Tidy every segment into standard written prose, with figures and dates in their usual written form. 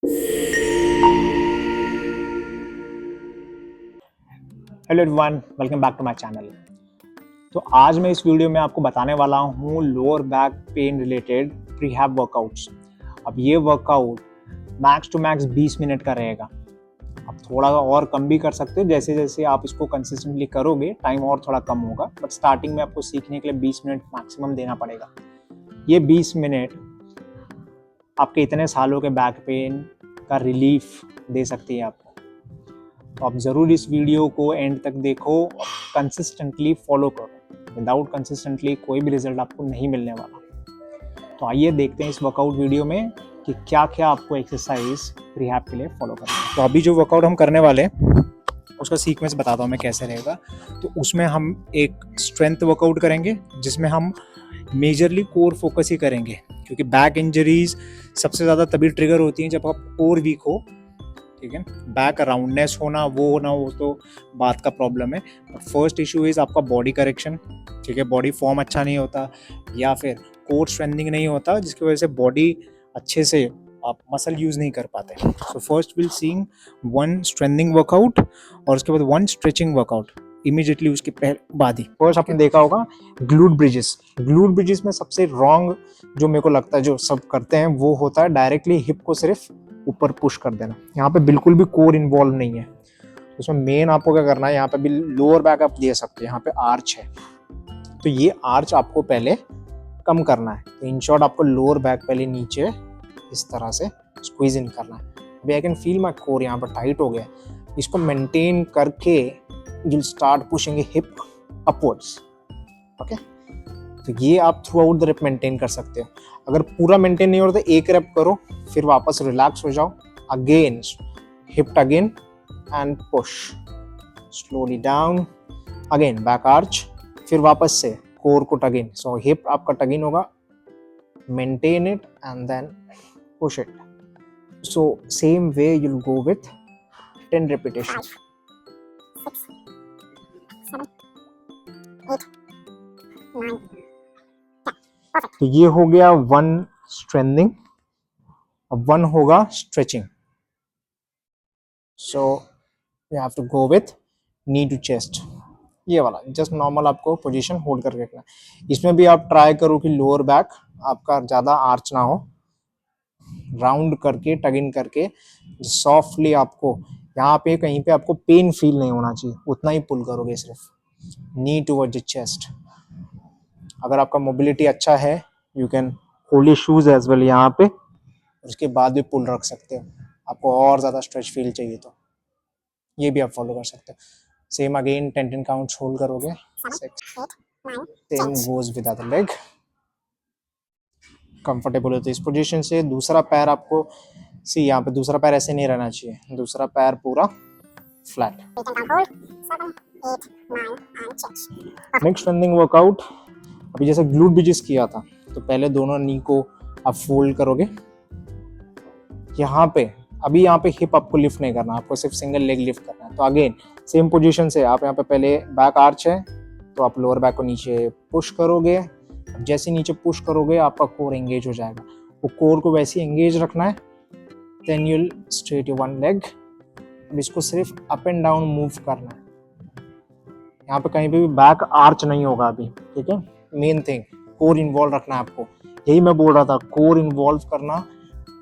Hello everyone, welcome back to my channel. तो आज मैं इस वीडियो में आपको बताने वाला हूँ lower back pain related prehab workouts. अब ये workout max to max 20 minute का रहेगा। आप थोड़ा और कम भी कर सकते हो, जैसे जैसे आप इसको कंसिस्टेंटली करोगे टाइम और थोड़ा कम होगा, बट स्टार्टिंग में आपको सीखने के लिए 20 मिनट मैक्सिमम देना पड़ेगा। ये 20 मिनट आपके इतने सालों के बैक पेन का रिलीफ दे सकती है आपको। तो आप ज़रूर इस वीडियो को एंड तक देखो, कंसिस्टेंटली फॉलो करो। विदाउट कंसिस्टेंटली कोई भी रिजल्ट आपको नहीं मिलने वाला। तो आइए देखते हैं इस वर्कआउट वीडियो में कि क्या क्या आपको एक्सरसाइज प्रीहैब के लिए फॉलो करना है। तो अभी जो वर्कआउट हम करने वाले हैं उसका सीक्वेंस बताता हूँ मैं कैसे रहेगा। तो उसमें हम एक स्ट्रेंथ वर्कआउट करेंगे जिसमें हम मेजरली कोर फोकस ही करेंगे, क्योंकि बैक इंजरीज सबसे ज़्यादा तभी ट्रिगर होती हैं जब आप कोर वीक हो। ठीक है, बैक राउंडनेस होना वो तो बात का प्रॉब्लम है। फर्स्ट इशू इज आपका बॉडी करेक्शन। ठीक है, बॉडी फॉर्म अच्छा नहीं होता या फिर कोर स्ट्रेंथनिंग नहीं होता, जिसकी वजह से बॉडी अच्छे से आप मसल यूज नहीं कर पाते। So first will seeing one strengthening workout और उसके बाद वन स्ट्रेचिंग वर्कआउट इमीडिएटली उसके बाद ही। फर्स्ट आपने देखा होगा ग्लूट ब्रिजेस। ग्लूट ब्रिजेस में सबसे रॉन्ग जो मेरे को लगता है जो सब करते हैं वो होता है डायरेक्टली हिप को सिर्फ ऊपर पुश कर देना। यहाँ पे बिल्कुल भी कोर इन्वॉल्व नहीं है। उसमें मेन आपको क्या करना है, यहाँ पे भी लोअर बैक आप दे सकते हैं, यहाँ पे आर्च है तो ये आर्च आपको पहले कम करना है। तो इन शॉर्ट आपको लोअर बैक पहले नीचे इस तरह से स्क्वीज इन करना है। अभी I can feel my core यहाँ पर टाइट हो गया। इसको मेंटेन करके you start pushing hip upwards. Okay, तो ये आप through out the rape maintain कर सकते हो। अगर पूरा मेंटेन नहीं हो रहा तो एक रेप करो, फिर वापस रिलैक्स हो जाओ, again hip again and push slowly down, again back arch, फिर वापस से कोर को टगिन। सो हिप आपका टगिन होगा, maintain it and then push it. So same way you will go with 10 repetitions. 6, 7, 8, 9. तो ये हो गया वन स्ट्रेंथनिंग। अब वन होगा stretching. So you have to go with knee to chest, ये वाला जस्ट नॉर्मल आपको पोजीशन होल्ड करके रखना है। इसमें भी आप ट्राई करो कि लोअर बैक आपका ज़्यादा आर्च ना हो, राउंड करके टग इन करके सॉफ्टली आपको यहाँ पे कहीं पे आपको पेन फील नहीं होना चाहिए, उतना ही पुल करोगे सिर्फ नी टुवर्ड्स द चेस्ट। अगर आपका मोबिलिटी अच्छा है you can hold shoes as well यहाँ पे, उसके बाद भी पुल रख सकते हो। आपको और ज़्यादा स्ट्रेच फील चाहिए तो ये भी आप फॉलो कर सकते हो। सेम अगेन 10 काउंट्स होल्ड करोगे। 7, 8, 9. Same goes with other leg. Comfortable होते इस पोजीशन से। दूसरा पैर आपको सी यहाँ पे दूसरा पैर ऐसे नहीं रहना चाहिए, दूसरा पैर पूरा flat. We can count hold. 7, 8, 9 and change. Next strengthening workout अभी जैसे ग्लूट ब्रिजेस किया था, तो पहले दोनों नी को आप फोल्ड करोगे यहाँ पे। अभी यहाँ पे हिप आपको लिफ्ट नहीं करना, आपको सिर्फ सिंगल लेग लिफ्ट करना है। तो अगेन सेम पोजीशन से आप यहाँ पे पहले बैक आर्च है तो आप लोअर बैक को नीचे पुश करोगे। जैसे नीचे पुश करोगे आपका कोर एंगेज हो जाएगा, वो कोर को वैसे ही एंगेज रखना है। Then you will straight your one leg. अब इसको सिर्फ अप एंड डाउन मूव करना है, यहाँ पे कहीं पे भी बैक आर्च नहीं होगा अभी। ठीक है, मेन थिंग कोर इन्वॉल्व रखना है आपको। यही मैं बोल रहा था, कोर इन्वॉल्व करना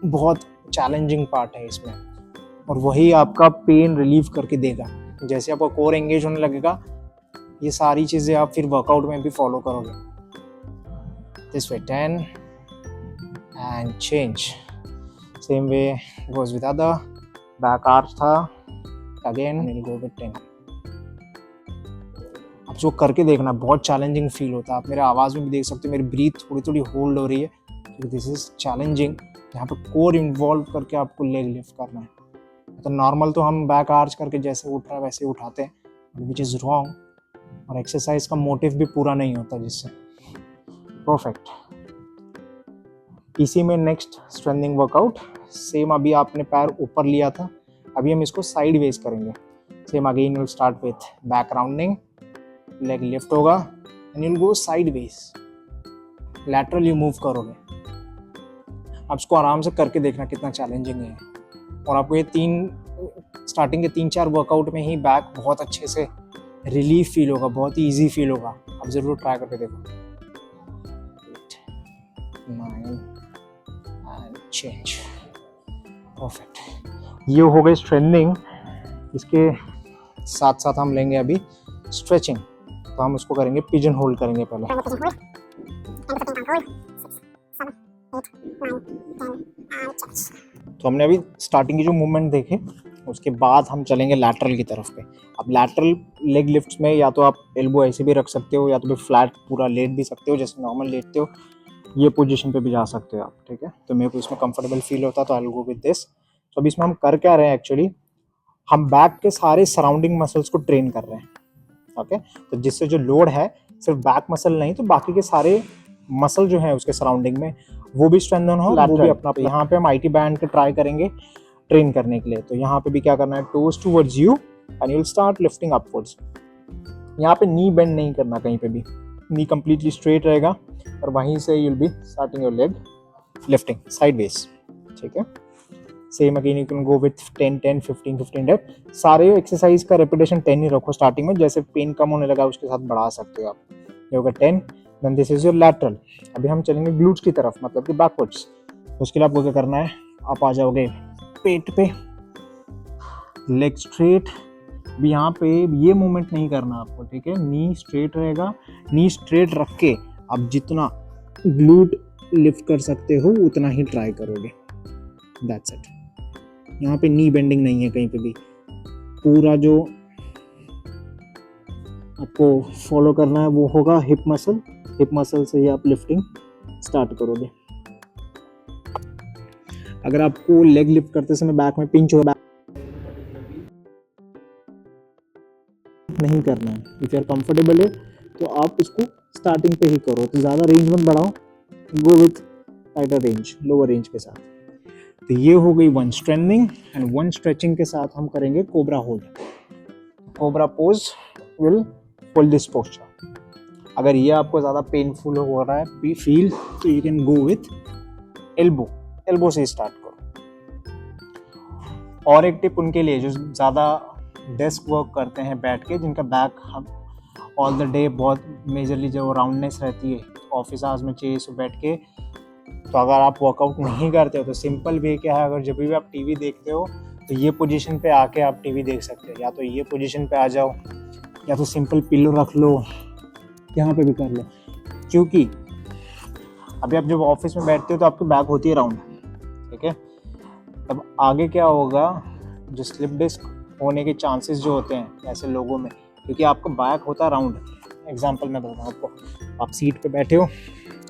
बहुत चैलेंजिंग पार्ट है इसमें, और वही आपका पेन रिलीव करके देगा। जैसे आपका कोर एंगेज होने लगेगा, ये सारी चीज़ें आप फिर वर्कआउट में भी फॉलो करोगे। This way 10 and change. Same way goes with other, back arch था, अगेन विल गो विद 10। आप जो करके देखना, बहुत चैलेंजिंग फील होता है। आप मेरे आवाज़ में भी देख सकते हो मेरी ब्रीथ थोड़ी थोड़ी होल्ड हो रही है, क्योंकि दिस इज चैलेंजिंग। यहाँ पे कोर इन्वॉल्व करके आपको लेग लिफ्ट करना है। तो नॉर्मल तो हम बैक आर्च करके जैसे उठ रहा है वैसे उठाते हैं, विच इज़ रॉन्ग, और एक्सरसाइज का मोटिव भी पूरा नहीं होता जिससे। परफेक्ट। इसी में नेक्स्ट स्ट्रेंथनिंग वर्कआउट सेम, अभी आपने पैर ऊपर लिया था, अभी हम इसको साइड वेज करेंगे। Same again will start with back rounding, leg lift होगा and you will go sideways, laterally move करोगे। आप इसको आराम से करके देखना कितना चैलेंजिंग है। और आपको ये स्टार्टिंग के 3-4 वर्कआउट में ही बैक बहुत अच्छे से रिलीफ फील होगा, बहुत ही ईजी फील होगा। आप ज़रूर ट्राई करके देखो। 8, 9 एंड चेंज। परफेक्ट। ये हो गई स्ट्रेंथनिंग। इसके साथ साथ हम लेंगे अभी स्ट्रेचिंग। तो हम उसको करेंगे पिजन होल्ड करेंगे पहले। तो हमने अभी स्टार्टिंग की जो मूवमेंट देखे, उसके बाद हम चलेंगे लैटरल की तरफ पे। अब लैटरल लेग लिफ्ट्स में या तो आप एल्बो ऐसे भी रख सकते हो या तो फिर फ्लैट पूरा लेट भी सकते हो, जैसे नॉर्मल लेटते हो। ये पोजीशन पे भी जा सकते हो आप, ठीक है। तो मेरे को इसमें कंफर्टेबल फील होता तो I will go with this. तो अभी इसमें हम कर क्या रहे हैं एक्चुअली, हम बैक के सारे सराउंडिंग मसल्स को ट्रेन कर रहे हैं, ओके। तो जिससे जो लोड है सिर्फ बैक मसल नहीं, तो बाकी के सारे मसल जो है उसके सराउंडिंग में वो भी स्ट्रेंथन हो, वो भी अपना। यहाँ पे हम आईटी बैंड के ट्राई करेंगे ट्रेन करने के लिए। तो यहाँ पे भी क्या करना है, toes towards you and you will start lifting upwards. यहाँ पे नी बेंड नहीं करना कहीं पे भी, नी कंप्लीटली स्ट्रेट रहेगा और वहीं से you will be starting your leg lifting sideways, ठीक है। Same again you can go with 10-10, 15-15 rape. सारे एक्सरसाइज का रेपिटेशन 10 ही रखो स्टार्टिंग में, जैसे पेन कम होने लगा उसके साथ बढ़ा सकते हो आप। ये होगा 10, then this is your lateral. अभी हम चलेंगे ग्लूट्स की तरफ, मतलब कि बैकवर्ड्स। उसके लिए आपको क्या करना है, आप आ जाओगे पेट पे, लेग स्ट्रेट। भी यहाँ पे ये मूवमेंट नहीं करना आपको, ठीक है। नी स्ट्रेट रहेगा, नी स्ट्रेट रख के आप जितना ग्लूट लिफ्ट कर सकते हो उतना ही ट्राई करोगे, दैट्स इट। यहाँ पे नी बेंडिंग नहीं है कहीं पे भी। पूरा जो आपको फॉलो करना है वो होगा हिप मसल से ही आप लिफ्टिंग स्टार्ट करोगे। अगर आपको लेग लिफ्ट करते समय बैक में पिंच हो, नहीं करना है, इफ यू आर कंफर्टेबल है तो आप इसको स्टार्टिंग पे ही करो। तो ज़्यादा रेंज मत बढ़ाओ, go with tighter range, lower range के साथ। तो ये हो गई 1 स्ट्रेंथनिंग एंड 1 स्ट्रेचिंग के साथ हम करेंगे cobra hold. Cobra pose will hold this posture. अगर ये आपको ज़्यादा पेनफुल हो रहा है फील, तो you can go with elbow से स्टार्ट करो। और एक टिप उनके लिए जो ज़्यादा डेस्क वर्क करते हैं बैठ के, जिनका बैक हम ऑल द डे बहुत मेजरली जो राउंडनेस रहती है ऑफिस आवर्स में चेयर से बैठ के, तो अगर आप वर्कआउट नहीं करते हो तो सिंपल वे क्या है, अगर जब भी आप टीवी देखते हो तो ये पोजीशन पे आके आप टीवी देख सकते हो। या तो ये पोजीशन पे आ जाओ, या तो सिंपल पिलो रख लो, यहाँ पे भी कर लो। क्योंकि अभी आप जब ऑफिस में बैठते हो तो आपकी बैक होती है राउंड, ठीक है। तब आगे क्या होगा, जो स्लिप डिस्क होने के चांसेस जो होते हैं ऐसे लोगों में, क्योंकि आपका बैक होता है राउंड। एग्जांपल मैं बताऊँ आपको, आप सीट पे बैठे हो,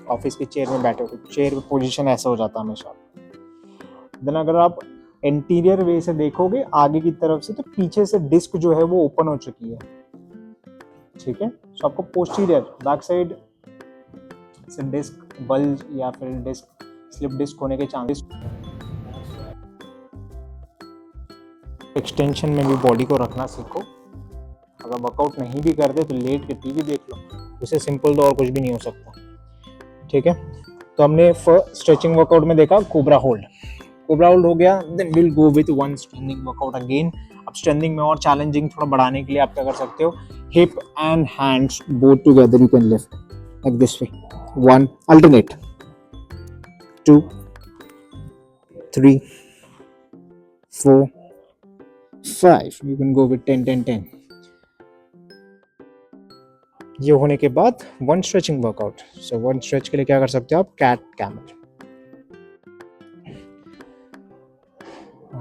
ऑफिस की चेयर में बैठे हो, तो चेयर पे पोजीशन ऐसा हो जाता है हमेशा। देन अगर आप इंटीरियर वे से देखोगे आगे की तरफ से, तो पीछे से डिस्क जो है वो ओपन हो चुकी है, ठीक है। तो आपको पोस्टीरियर बैक साइड से डिस्क बल्ज या फिर डिस्क स्लिप डिस्क होने के चांसेस। एक्सटेंशन में भी बॉडी को रखना सीखो। अगर वर्कआउट नहीं भी करते तो लेट के टीवी देख लो, उससे सिंपल तो और कुछ भी नहीं हो सकता, ठीक है। तो हमने स्ट्रेचिंग वर्कआउट में देखा कोबरा होल्ड हो गया। Then will go with 1 strengthening workout again. अब स्ट्रेंथिंग में और चैलेंजिंग थोड़ा बढ़ाने के लिए आप क्या कर सकते हो, hip and hands both together you can lift like this way. 1 alternate, 2 3 4 5, you can go with 10-10-10। ये होने के बाद 1 स्ट्रेचिंग वर्कआउट। सो 1 स्ट्रेच के लिए क्या कर सकते हो आप, कैट कैमल।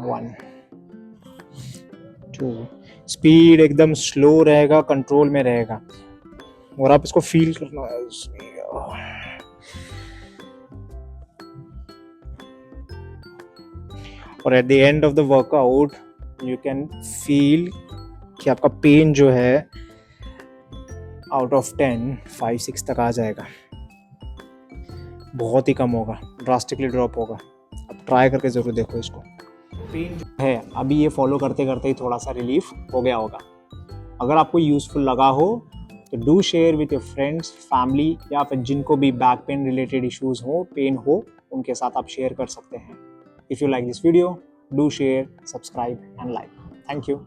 1 2, स्पीड एकदम स्लो रहेगा, कंट्रोल में रहेगा, और आप इसको फील करना है। और at the end of the workout you can feel कि आपका पेन जो है आउट ऑफ 10 5-6 तक आ जाएगा, बहुत ही कम होगा, ड्रास्टिकली ड्रॉप होगा। अब ट्राई करके ज़रूर देखो इसको। पेन जो है अभी ये फॉलो करते करते ही थोड़ा सा रिलीफ हो गया होगा। अगर आपको यूज़फुल लगा हो तो do share with your friends, family, या फिर जिनको भी बैक पेन रिलेटेड इश्यूज़ हो, पेन हो, उनके साथ आप शेयर कर सकते हैं। If you like this video, Do share, subscribe, and like. Thank you.